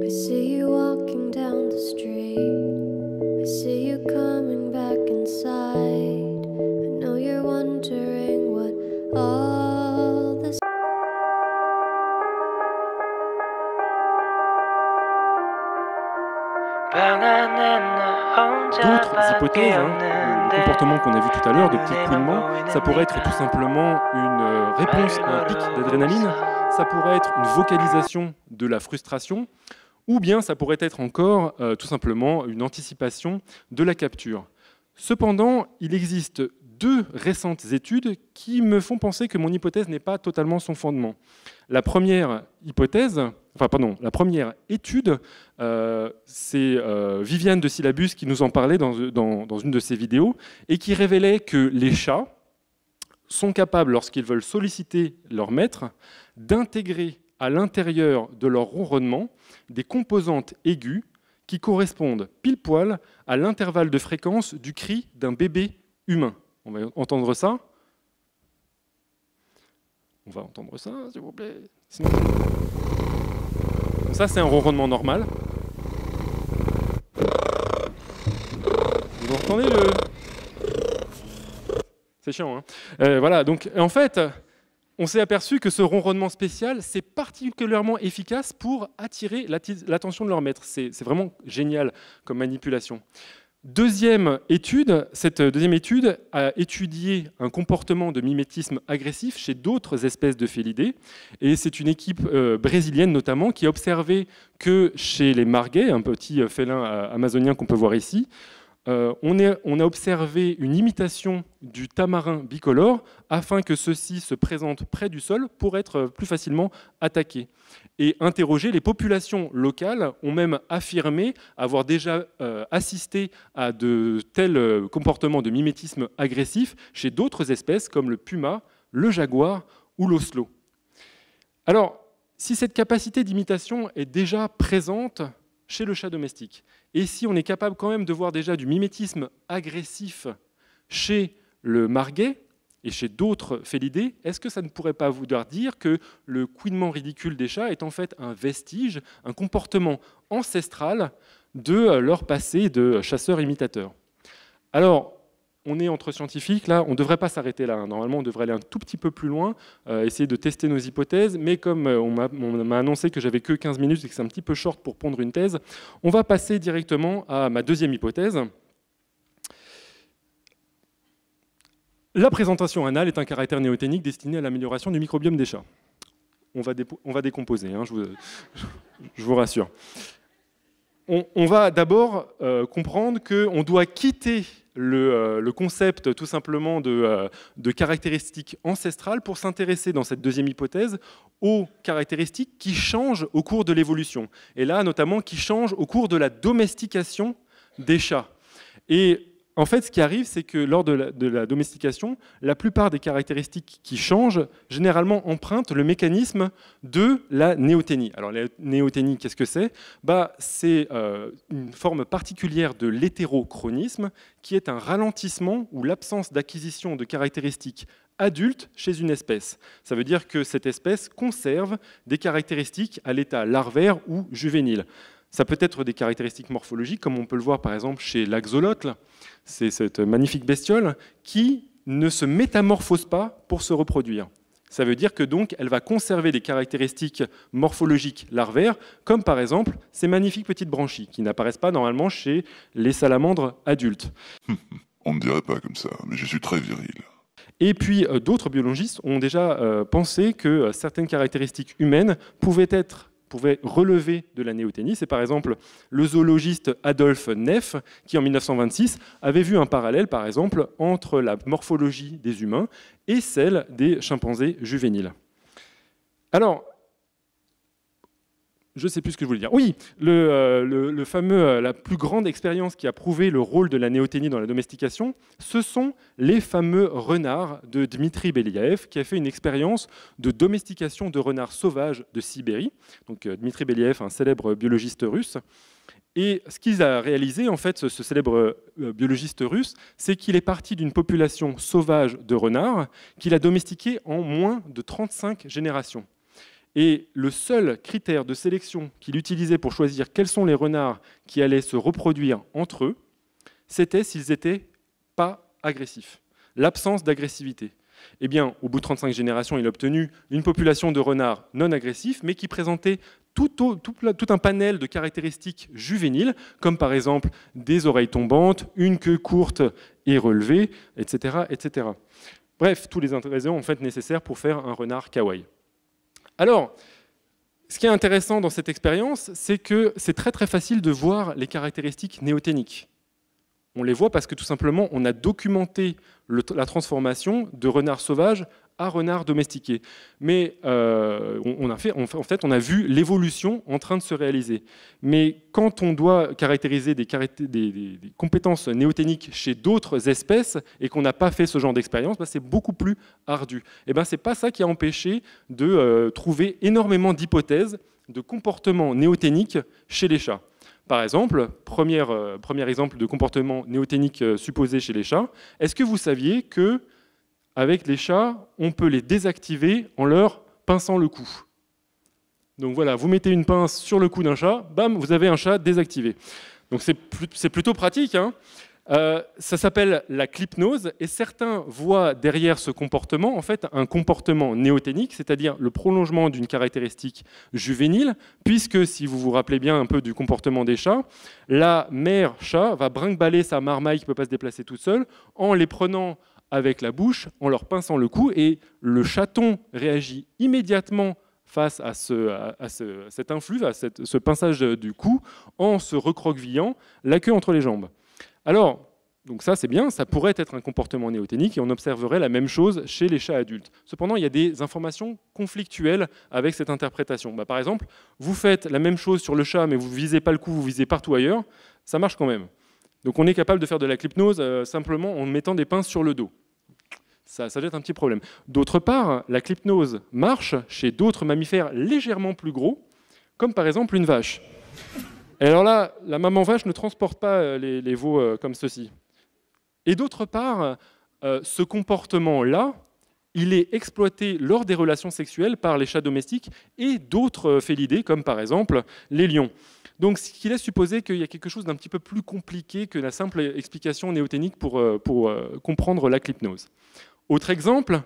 I see you walking down the street. I see you coming back inside. I know you're wondering what all this. D'autres hypothèses, le comportement qu'on a vu tout à l'heure de petit couinement, ça pourrait être tout simplement une réponse à un pic d'adrénaline, ça pourrait être une vocalisation de la frustration, ou bien ça pourrait être encore tout simplement une anticipation de la capture. Cependant, il existe deux récentes études qui me font penser que mon hypothèse n'est pas totalement son fondement. La première la première étude, c'est Viviane de Syllabus qui nous en parlait dans une de ses vidéos et qui révélait que les chats sont capables, lorsqu'ils veulent solliciter leur maître, d'intégrer à l'intérieur de leur ronronnement des composantes aiguës qui correspondent pile poil à l'intervalle de fréquence du cri d'un bébé humain. On va entendre ça. On va entendre ça, s'il vous plaît. Sinon... Ça, c'est un ronronnement normal. Vous entendez le... C'est chiant, hein. Voilà, donc en fait, on s'est aperçu que ce ronronnement spécial, c'est particulièrement efficace pour attirer l'attention de leur maître. C'est vraiment génial comme manipulation. Cette deuxième étude a étudié un comportement de mimétisme agressif chez d'autres espèces de félidés. Et c'est une équipe brésilienne notamment qui a observé que chez les marguets, un petit félin amazonien qu'on peut voir ici, on a observé une imitation du tamarin bicolore afin que ceux-ci se présentent près du sol pour être plus facilement attaqués. Et interrogés, les populations locales ont même affirmé avoir déjà assisté à de tels comportements de mimétisme agressif chez d'autres espèces comme le puma, le jaguar ou l'oslo. Alors, si cette capacité d'imitation est déjà présente chez le chat domestique, et si on est capable quand même de voir déjà du mimétisme agressif chez le marguet et chez d'autres félidés, est-ce que ça ne pourrait pas vouloir dire que le couinement ridicule des chats est en fait un vestige, un comportement ancestral de leur passé de chasseurs-imitateurs? Alors, on est entre scientifiques, là, on ne devrait pas s'arrêter là. Normalement, on devrait aller un tout petit peu plus loin, essayer de tester nos hypothèses, mais comme on m'a annoncé que j'avais que 15 minutes et que c'est un petit peu short pour pondre une thèse, on va passer directement à ma deuxième hypothèse. La présentation anale est un caractère néoténique destiné à l'amélioration du microbiome des chats. On va décomposer, hein, je vous rassure. On va d'abord comprendre qu'on doit quitter le concept tout simplement de caractéristiques ancestrales pour s'intéresser dans cette deuxième hypothèse aux caractéristiques qui changent au cours de l'évolution. Et là, notamment, qui changent au cours de la domestication des chats. Et en fait, ce qui arrive, c'est que lors de la domestication, la plupart des caractéristiques qui changent, généralement empruntent le mécanisme de la néoténie. Alors la néoténie, qu'est-ce que c'est? C'est une forme particulière de l'hétérochronisme, qui est un ralentissement ou l'absence d'acquisition de caractéristiques adultes chez une espèce. Ça veut dire que cette espèce conserve des caractéristiques à l'état larvaire ou juvénile. Ça peut être des caractéristiques morphologiques, comme on peut le voir par exemple chez l'axolotl. C'est cette magnifique bestiole qui ne se métamorphose pas pour se reproduire. Ça veut dire que donc elle va conserver des caractéristiques morphologiques larvaires, comme par exemple ces magnifiques petites branchies, qui n'apparaissent pas normalement chez les salamandres adultes. On ne dirait pas comme ça, mais je suis très viril. Et puis d'autres biologistes ont déjà pensé que certaines caractéristiques humaines pouvaient relever de la néoténie. C'est par exemple le zoologiste Adolphe Neff qui, en 1926, avait vu un parallèle, par exemple, entre la morphologie des humains et celle des chimpanzés juvéniles. Alors, je ne sais plus ce que je voulais dire. Oui, la plus grande expérience qui a prouvé le rôle de la néoténie dans la domestication, ce sont les fameux renards de Dmitri Belyaev, qui a fait une expérience de domestication de renards sauvages de Sibérie. Donc, Dmitri Belyaev, un célèbre biologiste russe. Et ce qu'il a réalisé, en fait, ce célèbre biologiste russe, c'est qu'il est parti d'une population sauvage de renards qu'il a domestiquée en moins de 35 générations. Et le seul critère de sélection qu'il utilisait pour choisir quels sont les renards qui allaient se reproduire entre eux, c'était s'ils n'étaient pas agressifs, l'absence d'agressivité. Eh bien, au bout de 35 générations, il a obtenu une population de renards non agressifs, mais qui présentait tout un panel de caractéristiques juvéniles, comme par exemple des oreilles tombantes, une queue courte et relevée, etc., etc. Bref, tous les ingrédients en fait nécessaires pour faire un renard kawaii. Alors, ce qui est intéressant dans cette expérience, c'est que c'est très très facile de voir les caractéristiques néoténiques. On les voit parce que tout simplement, on a documenté la transformation de renards sauvages à renards domestiqués. Mais on a vu l'évolution en train de se réaliser. Mais quand on doit caractériser des compétences néoténiques chez d'autres espèces et qu'on n'a pas fait ce genre d'expérience, c'est beaucoup plus ardu. Et ce n'est pas ça qui a empêché de trouver énormément d'hypothèses de comportements néoténiques chez les chats. Par exemple, premier exemple de comportement néoténique supposé chez les chats, est-ce que vous saviez que avec les chats, on peut les désactiver en leur pinçant le cou? Donc voilà, vous mettez une pince sur le cou d'un chat, bam, vous avez un chat désactivé. Donc c'est plutôt pratique, hein. Ça s'appelle la clipnose, et certains voient derrière ce comportement en fait un comportement néoténique, c'est-à-dire le prolongement d'une caractéristique juvénile, puisque si vous vous rappelez bien un peu du comportement des chats, la mère chat va brinque-baller sa marmaille qui ne peut pas se déplacer toute seule en les prenant avec la bouche, en leur pinçant le cou, et le chaton réagit immédiatement face à cet influx, à ce pinçage du cou, en se recroquevillant la queue entre les jambes. Alors, donc ça c'est bien, ça pourrait être un comportement néoténique et on observerait la même chose chez les chats adultes. Cependant, il y a des informations conflictuelles avec cette interprétation. Par exemple, vous faites la même chose sur le chat mais vous ne visez pas le cou, vous visez partout ailleurs, ça marche quand même. Donc on est capable de faire de la clipnose simplement en mettant des pinces sur le dos. Ça jette un petit problème. D'autre part, la clipnose marche chez d'autres mammifères légèrement plus gros, comme par exemple une vache. Et alors là, la maman vache ne transporte pas les veaux comme ceci. Et d'autre part, ce comportement-là, il est exploité lors des relations sexuelles par les chats domestiques et d'autres félidés, comme par exemple les lions. Donc, ce qui laisse supposer qu'il y a quelque chose d'un petit peu plus compliqué que la simple explication néoténique pour comprendre la clipnose. Autre exemple,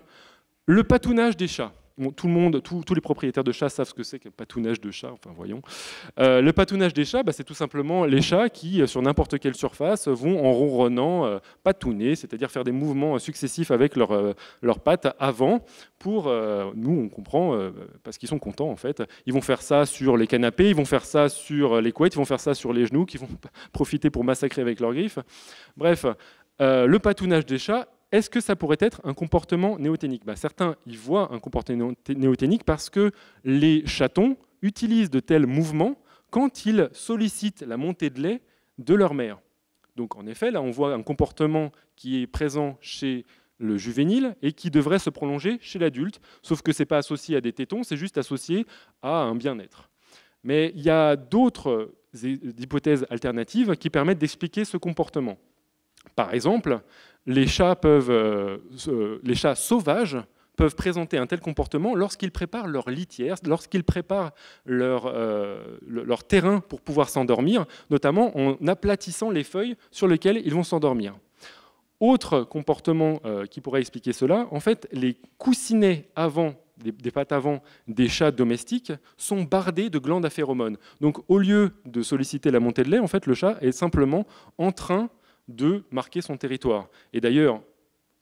le patounage des chats. Bon, tous les propriétaires de chats savent ce que c'est qu'un patounage de chat, enfin voyons. Le patounage des chats, c'est tout simplement les chats qui, sur n'importe quelle surface, vont en ronronnant patouner, c'est-à-dire faire des mouvements successifs avec leurs pattes avant, pour, nous on comprend, parce qu'ils sont contents en fait. Ils vont faire ça sur les canapés, ils vont faire ça sur les couettes, ils vont faire ça sur les genoux, qui vont profiter pour massacrer avec leurs griffes. Bref, le patounage des chats, est-ce que ça pourrait être un comportement néoténique? Certains y voient un comportement néoténique parce que les chatons utilisent de tels mouvements quand ils sollicitent la montée de lait de leur mère. Donc en effet, là on voit un comportement qui est présent chez le juvénile et qui devrait se prolonger chez l'adulte, sauf que ce n'est pas associé à des tétons, c'est juste associé à un bien-être. Mais il y a d'autres hypothèses alternatives qui permettent d'expliquer ce comportement. Par exemple, les chats sauvages peuvent présenter un tel comportement lorsqu'ils préparent leur litière, lorsqu'ils préparent leur terrain pour pouvoir s'endormir, notamment en aplatissant les feuilles sur lesquelles ils vont s'endormir. Autre comportement qui pourrait expliquer cela, en fait, les coussinets avant, des pattes avant des chats domestiques sont bardés de glandes à phéromones. Donc au lieu de solliciter la montée de lait, en fait, le chat est simplement en train de marquer son territoire. Et d'ailleurs,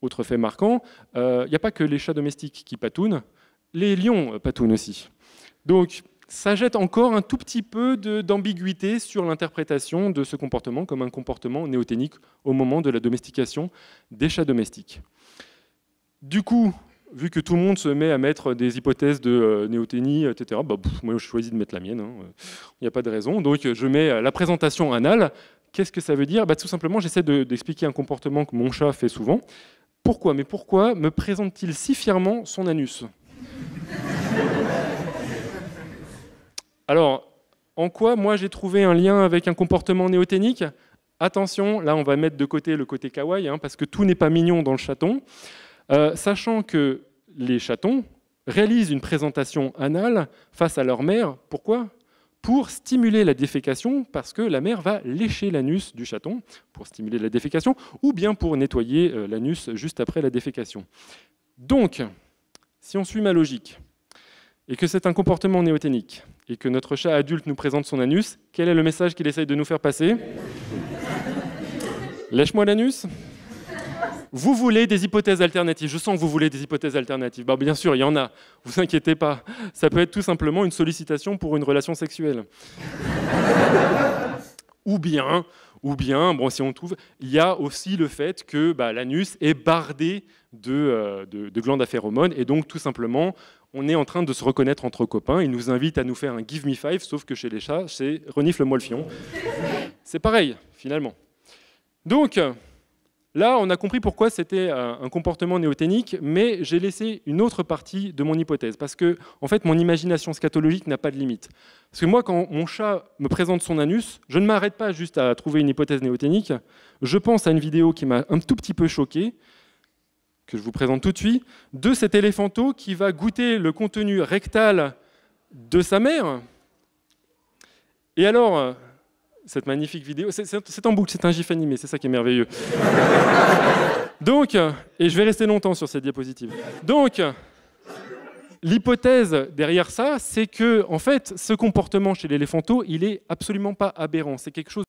autre fait marquant, il n'y a pas que les chats domestiques qui patounent, les lions patounent aussi. Donc ça jette encore un tout petit peu d'ambiguïté sur l'interprétation de ce comportement comme un comportement néoténique au moment de la domestication des chats domestiques. Du coup, vu que tout le monde se met à mettre des hypothèses de néoténie, etc., moi je choisis de mettre la mienne, il n'y a pas de raison. Donc je mets la présentation anale. Qu'est-ce que ça veut dire? Tout simplement, j'essaie d'expliquer un comportement que mon chat fait souvent. Pourquoi? Mais pourquoi me présente-t-il si fièrement son anus? Alors, En quoi, moi, j'ai trouvé un lien avec un comportement néoténique? Attention, là, on va mettre de côté le côté kawaii, parce que tout n'est pas mignon dans le chaton. Sachant que les chatons réalisent une présentation anale face à leur mère. Pourquoi? Pour stimuler la défécation, parce que la mère va lécher l'anus du chaton pour stimuler la défécation, ou bien pour nettoyer l'anus juste après la défécation. Donc, si on suit ma logique, et que c'est un comportement néoténique, et que notre chat adulte nous présente son anus, quel est le message qu'il essaye de nous faire passer? Lèche-moi l'anus. Vous voulez des hypothèses alternatives. Je sens que vous voulez des hypothèses alternatives. Bah, bien sûr, il y en a. Vous inquiétez pas. Ça peut être tout simplement une sollicitation pour une relation sexuelle. ou bien, bon, si on trouve, il y a aussi le fait que l'anus est bardé de glandes à phéromones, et donc tout simplement, on est en train de se reconnaître entre copains. Il nous invite à nous faire un give me five, sauf que chez les chats, c'est renifle-moi le fion. C'est pareil, finalement. Donc, là, on a compris pourquoi c'était un comportement néoténique, mais j'ai laissé une autre partie de mon hypothèse, parce que, en fait, mon imagination scatologique n'a pas de limite. Parce que moi, quand mon chat me présente son anus, je ne m'arrête pas juste à trouver une hypothèse néoténique, je pense à une vidéo qui m'a un tout petit peu choqué, que je vous présente tout de suite, de cet éléphanteau qui va goûter le contenu rectal de sa mère. Et alors, cette magnifique vidéo, c'est en boucle, c'est un gif animé, c'est ça qui est merveilleux. Donc, et je vais rester longtemps sur cette diapositive. Donc, l'hypothèse derrière ça, c'est que, en fait, ce comportement chez l'éléphanteau, il est absolument pas aberrant. C'est quelque chose